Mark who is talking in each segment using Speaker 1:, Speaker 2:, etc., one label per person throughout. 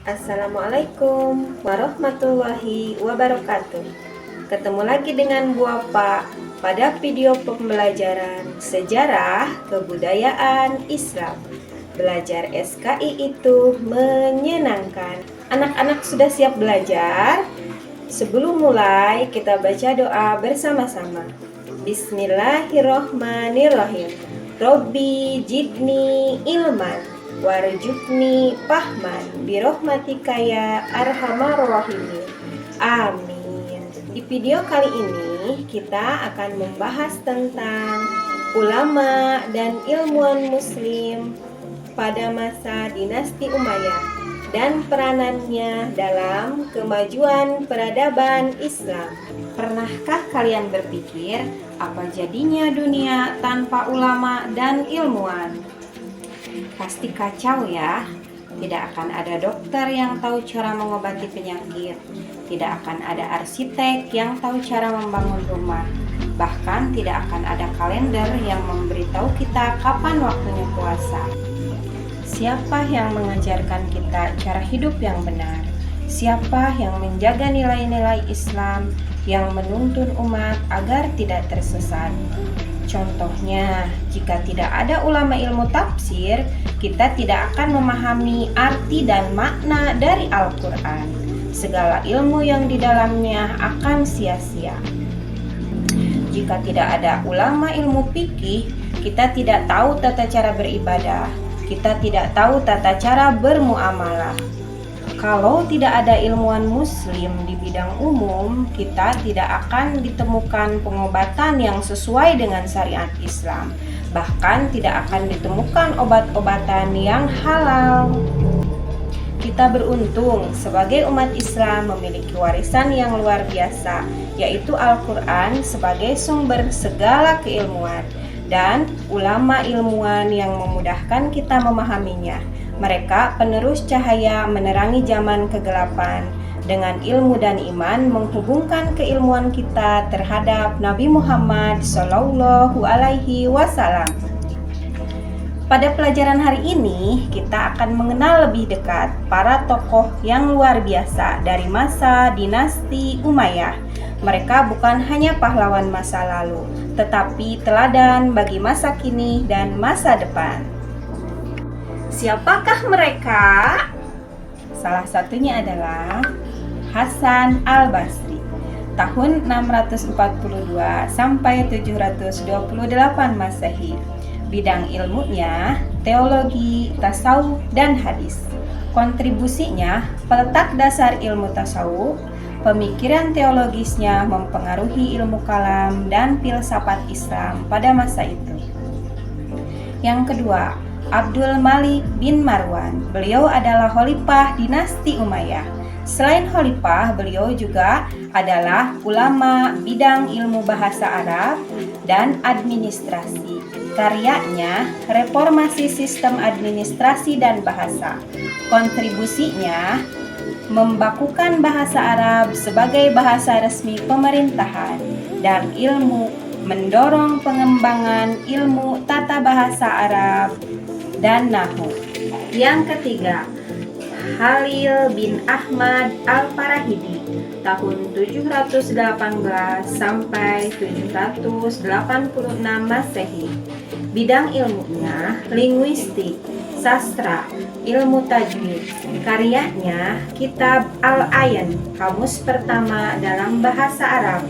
Speaker 1: Assalamualaikum warahmatullahi wabarakatuh. Ketemu lagi dengan Bu Apa pada video pembelajaran sejarah kebudayaan Islam. Belajar SKI itu menyenangkan. Anak-anak sudah siap belajar? Sebelum mulai, kita baca doa bersama-sama. Bismillahirrohmanirrohim. Robbi jidni ilman warjukni pahman birohmatika ya arhamar rahimin. Amin. Di video kali ini kita akan membahas tentang ulama dan ilmuwan muslim pada masa dinasti Umayyah dan peranannya dalam kemajuan peradaban Islam. Pernahkah kalian berpikir apa jadinya dunia tanpa ulama dan ilmuwan? Pasti kacau ya. Tidak akan ada dokter yang tahu cara mengobati penyakit. Tidak akan ada arsitek yang tahu cara membangun rumah. Bahkan tidak akan ada kalender yang memberitahu kita kapan waktunya puasa. Siapa yang mengajarkan kita cara hidup yang benar? Siapa yang menjaga nilai-nilai Islam yang menuntun umat agar tidak tersesat? Contohnya, jika tidak ada ulama ilmu tafsir, kita tidak akan memahami arti dan makna dari Al-Quran. Segala ilmu yang di dalamnya akan sia-sia. Jika tidak ada ulama ilmu fikih, kita tidak tahu tata cara beribadah. Kita tidak tahu tata cara bermuamalah. Kalau tidak ada ilmuwan muslim di bidang umum, kita tidak akan ditemukan pengobatan yang sesuai dengan syariat Islam. Bahkan tidak akan ditemukan obat-obatan yang halal. Kita beruntung sebagai umat Islam memiliki warisan yang luar biasa, yaitu Al-Quran sebagai sumber segala keilmuan dan ulama ilmuwan yang memudahkan kita memahaminya. Mereka penerus cahaya menerangi zaman kegelapan. Dengan ilmu dan iman menghubungkan keilmuan kita terhadap Nabi Muhammad Shallallahu Alaihi Wasallam. Pada pelajaran hari ini, kita akan mengenal lebih dekat para tokoh yang luar biasa dari masa dinasti Umayyah. Mereka bukan hanya pahlawan masa lalu, tetapi teladan bagi masa kini dan masa depan. Siapakah mereka? Salah satunya adalah Hasan Al-Basri, tahun 642 sampai 728 Masehi. Bidang ilmunya teologi, tasawuf, dan hadis. Kontribusinya peletak dasar ilmu tasawuf, pemikiran teologisnya mempengaruhi ilmu kalam dan filsafat Islam pada masa itu. Yang kedua, Abdul Malik bin Marwan. Beliau adalah khalifah dinasti Umayyah. Selain khalifah, beliau juga adalah ulama bidang ilmu bahasa Arab dan administrasi. Karyanya reformasi sistem administrasi dan bahasa. Kontribusinya membakukan bahasa Arab sebagai bahasa resmi pemerintahan dan ilmu, mendorong pengembangan ilmu tata bahasa Arab dan Nahwu. Yang ketiga, Khalil bin Ahmad Al-Farahidi, tahun 718 sampai 786 Masehi. Bidang ilmunya linguistik, sastra, ilmu tajwid. Karyanya Kitab Al-Ayan, kamus pertama dalam bahasa Arab.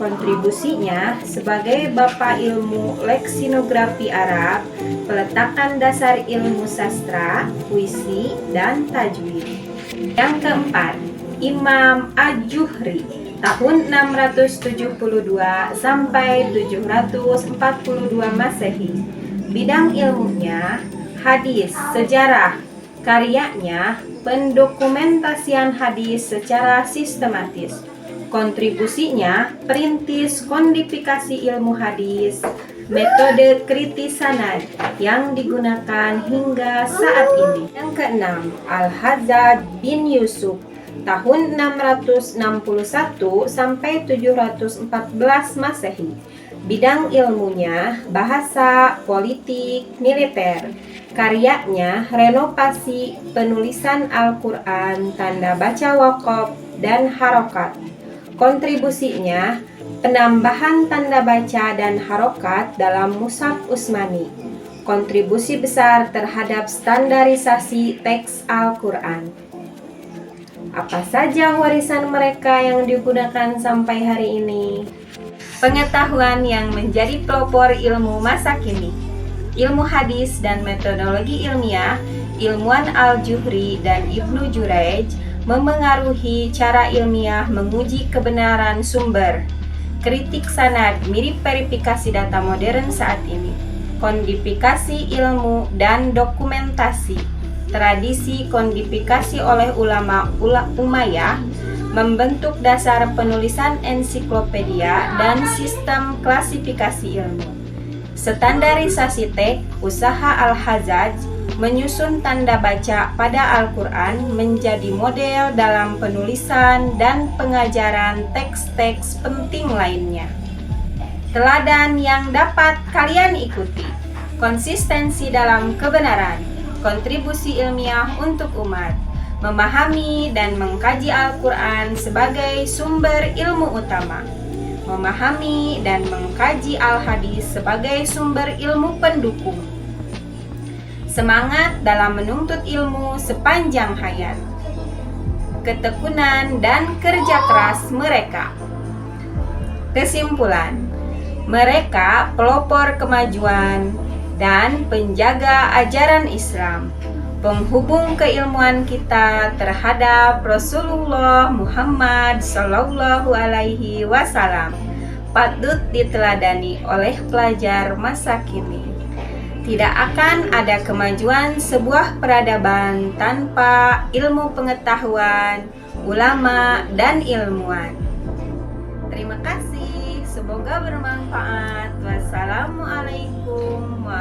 Speaker 1: Kontribusinya sebagai bapak ilmu leksinografi Arab, peletakan dasar ilmu sastra, puisi, dan tajwid. Yang keempat, Imam Az-Zuhri, tahun 672 sampai 742 Masehi. Bidang ilmunya hadis, sejarah. Karyanya pendokumentasian hadis secara sistematis. Kontribusinya perintis kodifikasi ilmu hadis, metode kritis sanad yang digunakan hingga saat ini. Yang keenam, Al-Hajjaj bin Yusuf, tahun 661 sampai 714 Masehi. Bidang ilmunya bahasa, politik, militer. Karyanya renovasi penulisan Al-Quran, tanda baca wakaf, dan harokat. Kontribusinya penambahan tanda baca dan harokat dalam Mushaf Utsmani. Kontribusi besar terhadap standarisasi teks Al-Quran. Apa saja warisan mereka yang digunakan sampai hari ini? Pengetahuan yang menjadi pelopor ilmu masa kini. Ilmu hadis dan metodologi ilmiah, ilmuwan Al-Juhri dan Ibnu Jurayj memengaruhi cara ilmiah menguji kebenaran sumber. Kritik sanad mirip verifikasi data modern saat ini. Kodifikasi ilmu dan dokumentasi. Tradisi kodifikasi oleh ulama Umayyah membentuk dasar penulisan ensiklopedia dan sistem klasifikasi ilmu. Standarisasi teks, usaha Al-Hajjaj menyusun tanda baca pada Al-Quran menjadi model dalam penulisan dan pengajaran teks-teks penting lainnya. Teladan yang dapat kalian ikuti. Konsistensi dalam kebenaran, kontribusi ilmiah untuk umat, memahami dan mengkaji Al-Quran sebagai sumber ilmu utama, memahami dan mengkaji Al-Hadis sebagai sumber ilmu pendukung, semangat dalam menuntut ilmu sepanjang hayat, ketekunan dan kerja keras mereka. Kesimpulan, mereka pelopor kemajuan dan penjaga ajaran Islam, penghubung keilmuan kita terhadap Rasulullah Muhammad Sallallahu Alaihi Wasallam, patut diteladani oleh pelajar masa kini. Tidak akan ada kemajuan sebuah peradaban tanpa ilmu pengetahuan, ulama, dan ilmuwan. Terima kasih, semoga bermanfaat. Wassalamualaikum warahmatullahi wabarakatuh.